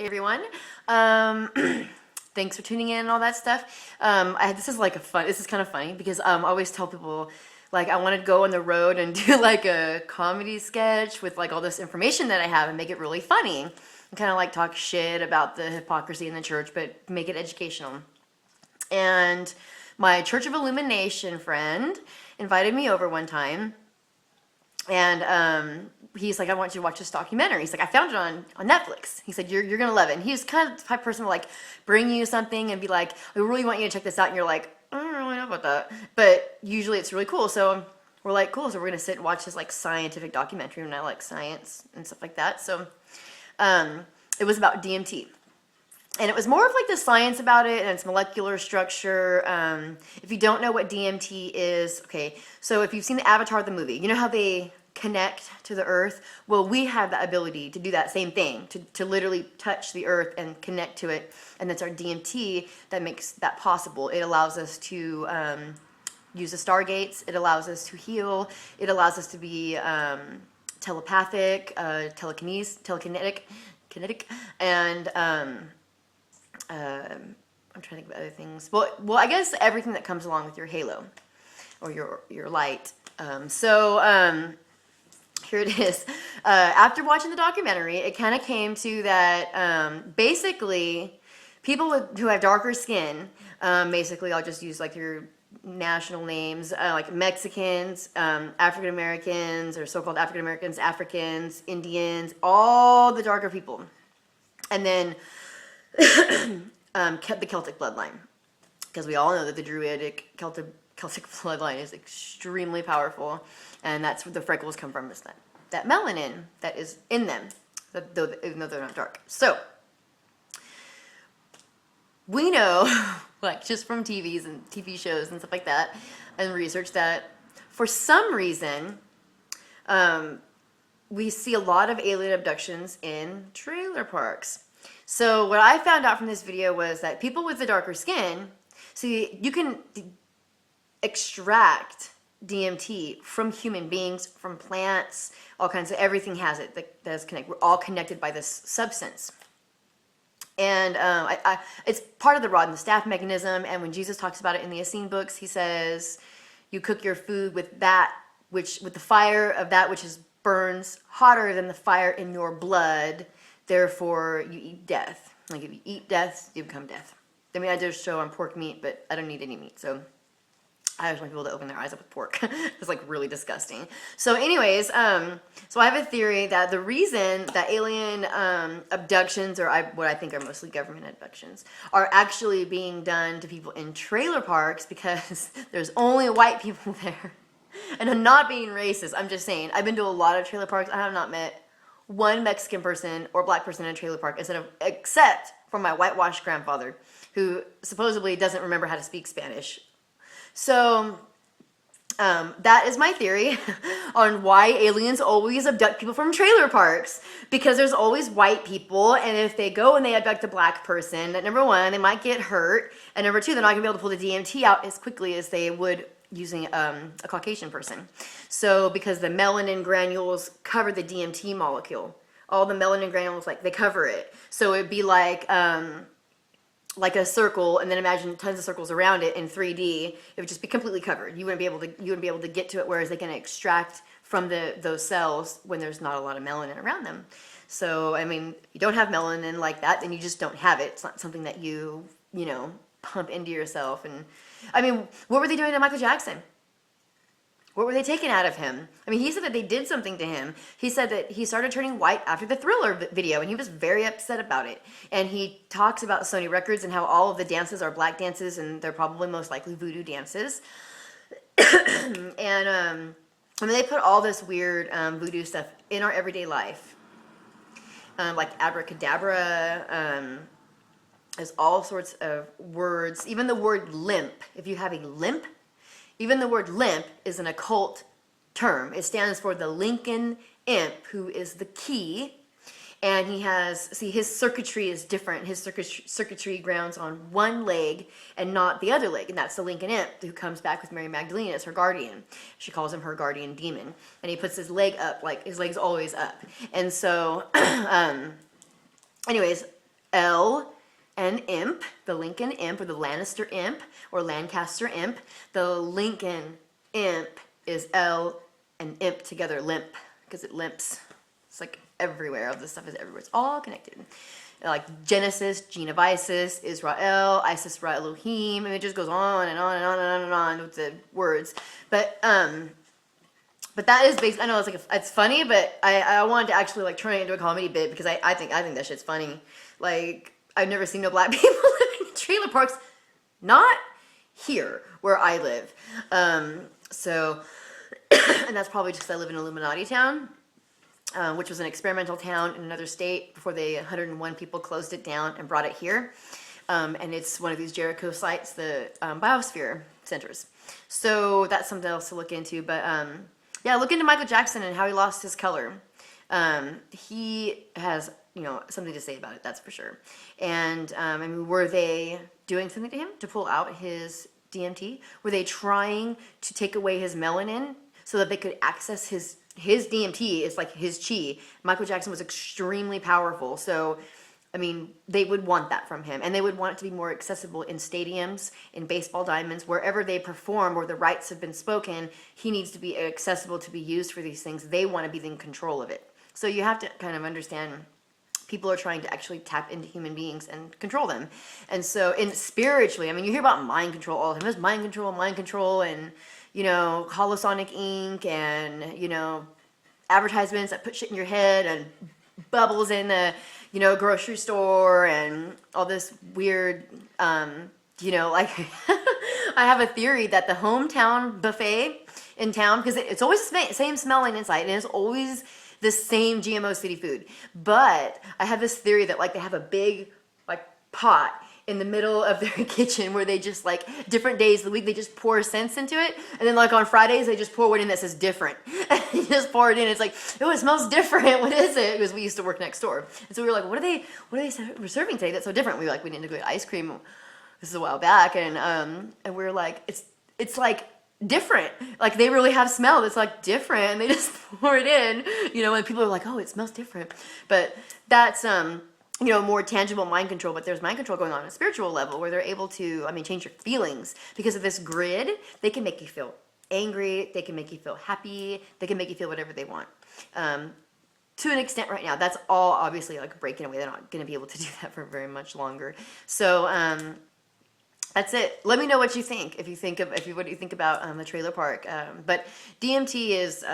Everyone. Thanks for tuning in and all that stuff. This is kind of funny because I always tell people, like, I want to go on the road and do like a comedy sketch with like all this information that I have and make it really funny and kind of like talk shit about the hypocrisy in the church, but make it educational. And my Church of Illumination friend invited me over one time, and he's like, I want you to watch this documentary. He's like, I found it on Netflix. He said, you're gonna love it. And he's kind of the type of person to like bring you something and be like, I really want you to check this out. And you're like, I don't really know about that. But usually it's really cool. So we're like, cool. So we're gonna sit and watch this like scientific documentary, and I like science and stuff like that. So it was about DMT. And it was more of like the science about it and its molecular structure. If you don't know what DMT is, okay, so if you've seen the Avatar, the movie, you know how they connect to the earth? Well, we have the ability to do that same thing, to literally touch the earth and connect to it. And that's our DMT that makes that possible. It allows us to use the stargates. It allows us to heal. It allows us to be telepathic, telekinetic, and I'm trying to think of other things. Well, I guess everything that comes along with your halo or your light. Here it is. After watching the documentary, it kind of came to that basically people who have darker skin, basically I'll just use like your national names, like Mexicans, African Americans, or so-called African Americans, Africans, Indians, all the darker people, and then the Celtic bloodline, because we all know that the Druidic Celtic bloodline is extremely powerful, and that's where the freckles come from, is that melanin that is in them, even though they're not dark. So we know, like just from TV shows and stuff like that, and research, that for some reason we see a lot of alien abductions in trailer parks. So what I found out from this video was that people with the darker skin, see, you can extract DMT from human beings, from plants, all kinds of, everything has it that is connected. We're all connected by this substance. And it's part of the rod and the staff mechanism. And when Jesus talks about it in the Essene books, he says, you cook your food with with the fire of that which burns hotter than the fire in your blood. Therefore, you eat death. Like if you eat death, you become death. I mean, I did a show on pork meat, but I don't eat any meat. So I just want people to open their eyes up with pork. It's like really disgusting. So anyways, so I have a theory that the reason that alien abductions, or what I think are mostly government abductions, are actually being done to people in trailer parks because there's only white people there. And I'm not being racist. I'm just saying, I've been to a lot of trailer parks. I have not met one Mexican person or black person in a trailer park except for my whitewashed grandfather, who supposedly doesn't remember how to speak Spanish. So that is my theory on why aliens always abduct people from trailer parks, because there's always white people, and if they go and they abduct a black person, number one, they might get hurt, and number two, they're not gonna be able to pull the DMT out as quickly as they would using a Caucasian person. So because the melanin granules cover the DMT molecule, all the melanin granules, like, they cover it. So it'd be like a circle, and then imagine tons of circles around it in 3D. It would just be completely covered. You wouldn't be able to get to it, whereas they can extract from those cells when there's not a lot of melanin around them. So I mean, if you don't have melanin like that, then you just don't have it. It's not something that you pump into yourself. And I mean, what were they doing to Michael Jackson? What were they taking out of him? I mean, he said that they did something to him. He said that he started turning white after the Thriller video, and he was very upset about it. And he talks about Sony Records and how all of the dances are black dances, and they're probably most likely voodoo dances. And I mean, they put all this weird voodoo stuff in our everyday life, like abracadabra. There's all sorts of words. Even the word limp. If you have a limp, even the word limp is an occult term. It stands for the Lincoln Imp, who is the key. And he has, see, his circuitry is different. His circuitry grounds on one leg and not the other leg. And that's the Lincoln Imp, who comes back with Mary Magdalene as her guardian. She calls him her guardian demon. And he puts his leg up, like his leg's always up. And so, anyways, L and imp, the Lincoln imp, or the Lannister imp, or Lancaster imp. The Lincoln imp is L and imp together, limp, because it limps. It's like everywhere. All this stuff is everywhere. It's all connected. Like Genesis, Gene of Isis, Israel, Isis Ra Elohim. I mean, it just goes on and on and on and on and on with the words. But that is based. I know it's funny, but I wanted to actually like turn it into a comedy bit because I think that shit's funny. Like, I've never seen no black people living in trailer parks, not here where I live. So, and that's probably just 'cause I live in Illuminati town. Which was an experimental town in another state before 101 people closed it down and brought it here. And it's one of these Jericho sites, the biosphere centers. So that's something else to look into. But yeah, look into Michael Jackson and how he lost his color. He has, something to say about it, that's for sure. And I mean, were they doing something to him to pull out his DMT? Were they trying to take away his melanin so that they could access his DMT is like his chi. Michael Jackson was extremely powerful. So, I mean, they would want that from him. And they would want it to be more accessible in stadiums, in baseball diamonds, wherever they perform, where the rights have been spoken, he needs to be accessible to be used for these things. They want to be in control of it. So you have to kind of understand people are trying to actually tap into human beings and control them. And so, spiritually, I mean, you hear about mind control all the time. There's mind control, and Holosonic ink, and, advertisements that put shit in your head, and bubbles in the, grocery store, and all this weird, like, I have a theory that the hometown buffet in town, because it's always the same smelling inside, and it's always the same GMO city food. But I have this theory that, like, they have a big, like, pot in the middle of their kitchen where they just, like, different days of the week, they just pour scents into it. And then, like, on Fridays, they just pour one in that says different. And you just pour it in. It's like, oh, it smells different. What is it? Because we used to work next door. And so we were like, what are they serving today that's so different? We didn't go get ice cream. This is a while back. And we were like, it's like different. Like, they really have smell that's like different. And they just pour it in, and people are like, oh, it smells different. But that's, more tangible mind control, but there's mind control going on a spiritual level where they're able to, change your feelings. Because of this grid, they can make you feel angry, they can make you feel happy, they can make you feel whatever they want. To an extent right now, that's all obviously like breaking away. They're not going to be able to do that for very much longer. So, that's it. Let me know what you think. What do you think about the trailer park? But DMT is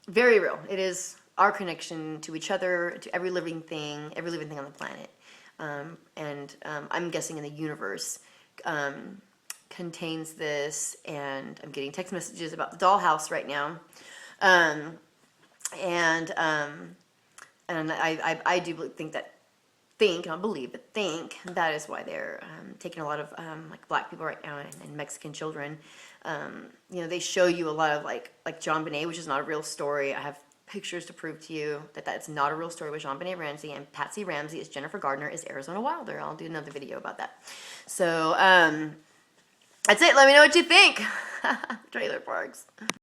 very real. It is our connection to each other, to every living thing on the planet. And I'm guessing in the universe contains this, and I'm getting text messages about the dollhouse right now. And I do not believe, but think that is why they're taking a lot of like black people right now and Mexican children. They show you a lot of like John Bonet, which is not a real story. I have pictures to prove to you that that's not a real story with Jean Benet Ramsey, and Patsy Ramsey is Jennifer Gardner is Arizona Wilder. I'll do another video about that. So that's it. Let me know what you think. Trailer parks.